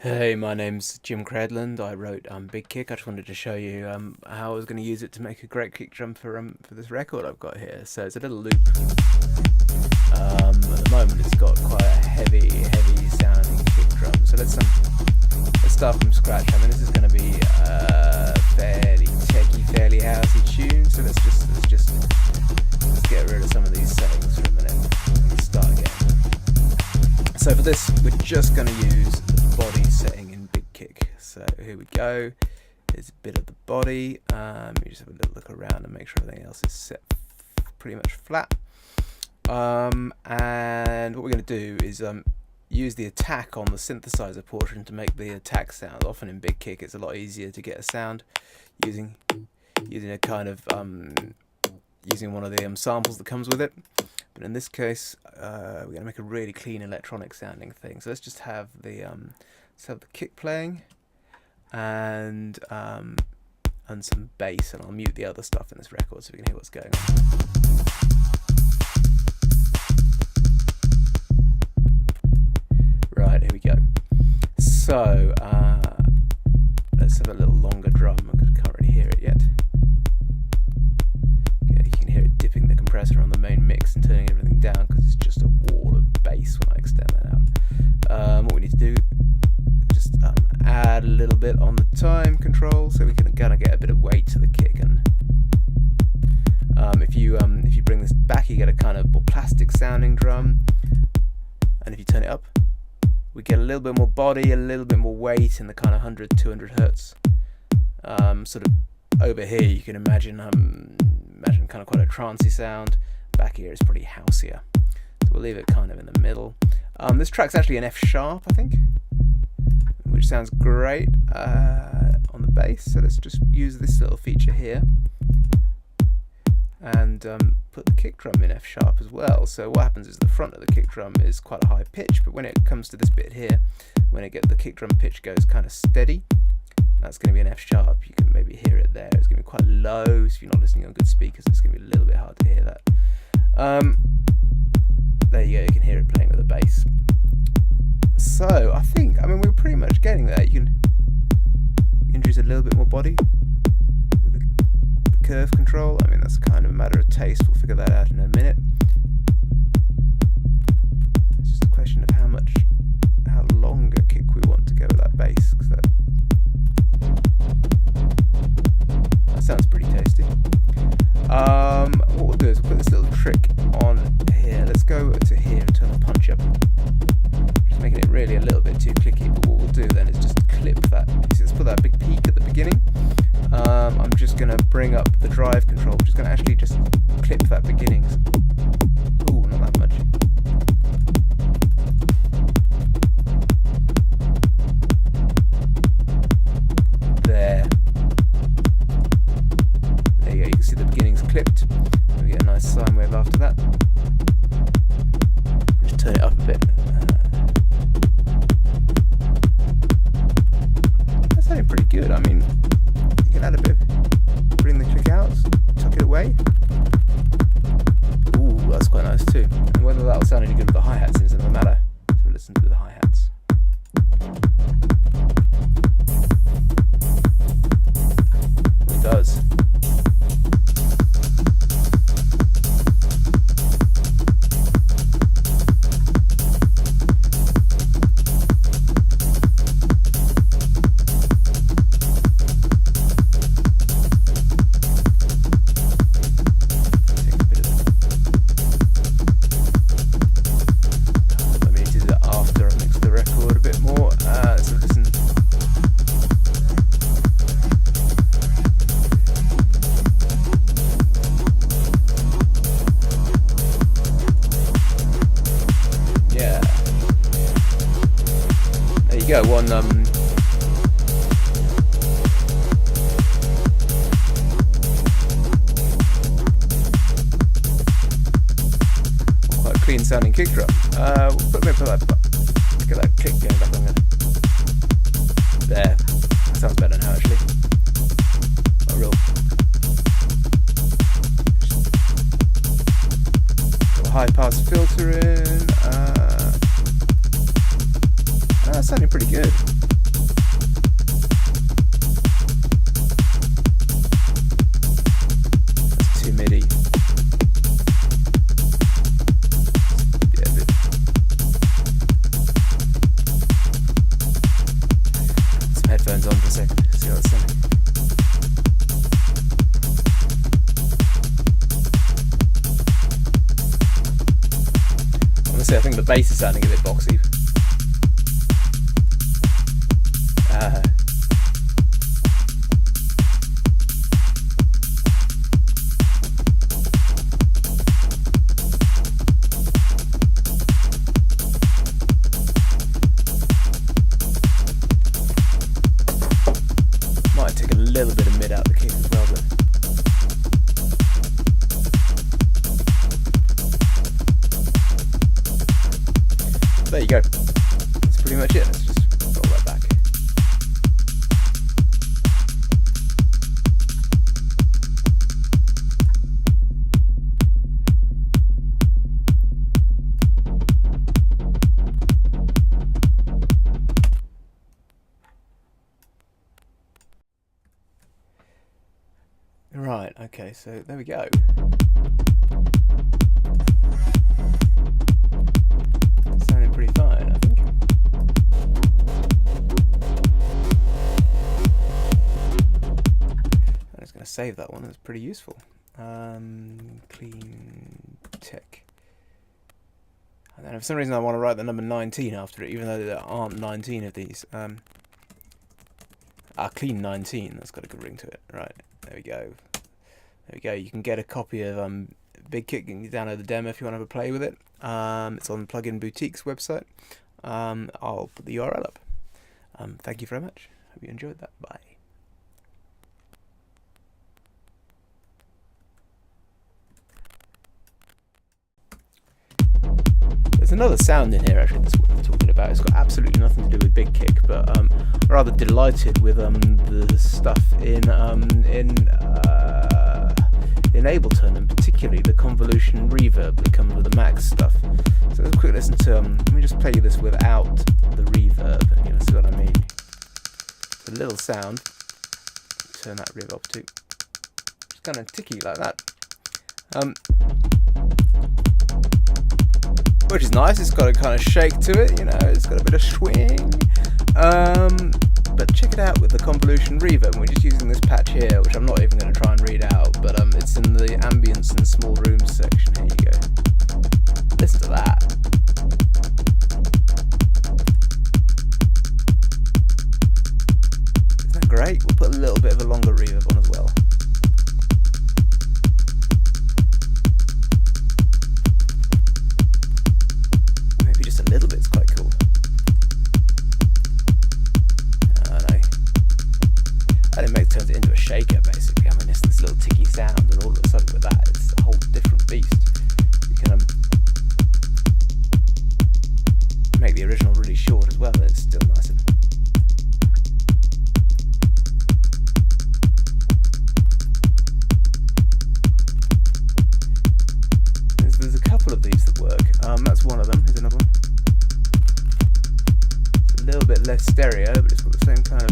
Hey, my name's Jim Credland. I wrote BigKick. I just wanted to show you how I was going to use it to make a great kick drum for this record I've got here. So it's a little loop. At the moment, it's got quite a heavy sounding kick drum. So let's start from scratch. I mean, this is going to be fairly techy, fairly housey tune. So let's get rid of some of these settings for a minute and start again. So for this, we're just going to use the body setting in BigKick. So here we go. Here's a bit of the body. You just have a little look around and make sure everything else is set pretty much flat. And what we're going to do is use the attack on the synthesizer portion to make the attack sound. Often in BigKick, it's a lot easier to get a sound using a kind of using one of the samples that comes with it. But in this case, we're going to make a really clean electronic sounding thing. So let's just have the kick playing and some bass, and I'll mute the other stuff in this record so we can hear what's going on. Right, here we go. So let's have a little longer drum because I can't really hear it yet. Yeah, you can hear it dipping the compressor on the main mix and turning everything down because it's just a wall of bass when I extend that out. What we need to do is just add a little bit on the time control so we can kind of get a bit of weight to the kick. And if you bring this back, you get a kind of more plastic sounding drum, and if you turn it up, we get a little bit more body, a little bit more weight in the kind of 100-200 hertz. Sort of over here, you can imagine kind of quite a trancey sound. Back here is pretty houseier. So we'll leave it kind of in the middle. This track's actually an F sharp, I think, which sounds great on the bass. So let's just use this little feature here and put the kick drum in F sharp as well. So what happens is the front of the kick drum is quite a high pitch, but when it comes to this bit here, the kick drum pitch goes kind of steady. That's going to be an F sharp. You can maybe hear it there. It's going to be quite low, so if you're not listening on good speakers, it's going to be a little bit hard to hear that. There you go, you can hear it playing with the bass. So I mean, we're pretty much getting there. You can introduce a little bit more body with the curve control. I mean, that's kind of a matter of taste. We'll figure that out in a minute. It's just a question of how long a kick we want to go with that bass, because that sounds pretty tasty. What we'll do is we'll put this little trick on here. Let's go to here and turn the punch up. Just making it really a little bit too clicky, but what we'll do then is just clip that. You see, let's put that big peak at the beginning. I'm just going to bring up the drive control. I'm just going to actually just clip that beginning. Ooh, not that much. There you go, you can see the beginning's clipped. We get a nice sine wave after that. Just turn it up a bit. That's sounding pretty good. I mean, you can add a bit, bring the kick out, tuck it away. Ooh, that's quite nice too. And whether that'll sound any good with the hi-hats is another matter. So listen to the hi-hats. It does. Go one quite a clean sounding kick drum. We'll put that click going back on there. There, that sounds better now actually. Not real. Got a high pass filter in. That's sounding pretty good. the bass is sounding a bit boxy. Might take a little bit of mid out the kick as well, but there you go. That's pretty much it. Let's just roll that back. Right, okay, so there we go. Sounding pretty fine, I think. I'm just going to save that one, that's pretty useful. Clean tech. And then for some reason I want to write the number 19 after it, even though there aren't 19 of these. Clean 19, that's got a good ring to it. Right, there we go. There we go. You can get a copy of BigKick. You can download the demo if you want to have a play with it. It's on Plugin Boutique's website. I'll put the URL up. Thank you very much. Hope you enjoyed that. Bye. There's another sound in here actually that's what we're talking about. It's got absolutely nothing to do with BigKick, but I'm rather delighted with the stuff in Ableton, and particularly the convolution reverb that comes with the Max stuff. So let's quick listen to let me just play you this without the reverb, and you'll see what I mean. It's a little sound. Turn that reverb up to. It's kind of ticky like that. Which is nice. It's got a kind of shake to it, you know. It's got a bit of swing. But check it out with the convolution reverb. We're just using this patch here, which I'm not even going to try and read out, but it's in the ambience and small rooms section. Here you go. Listen to that. Isn't that great? We'll put a little bit of a longer reverb on as well. Maybe just a little bit's quite cool. And it turns it into a shaker, basically. I mean, it's this little ticky sound, and all of a sudden with that, it's a whole different beast. You can make the original really short as well, and it's still nice and... There's a couple of these that work. That's one of them. Here's another one. It's a little bit less stereo, but it's got the same kind of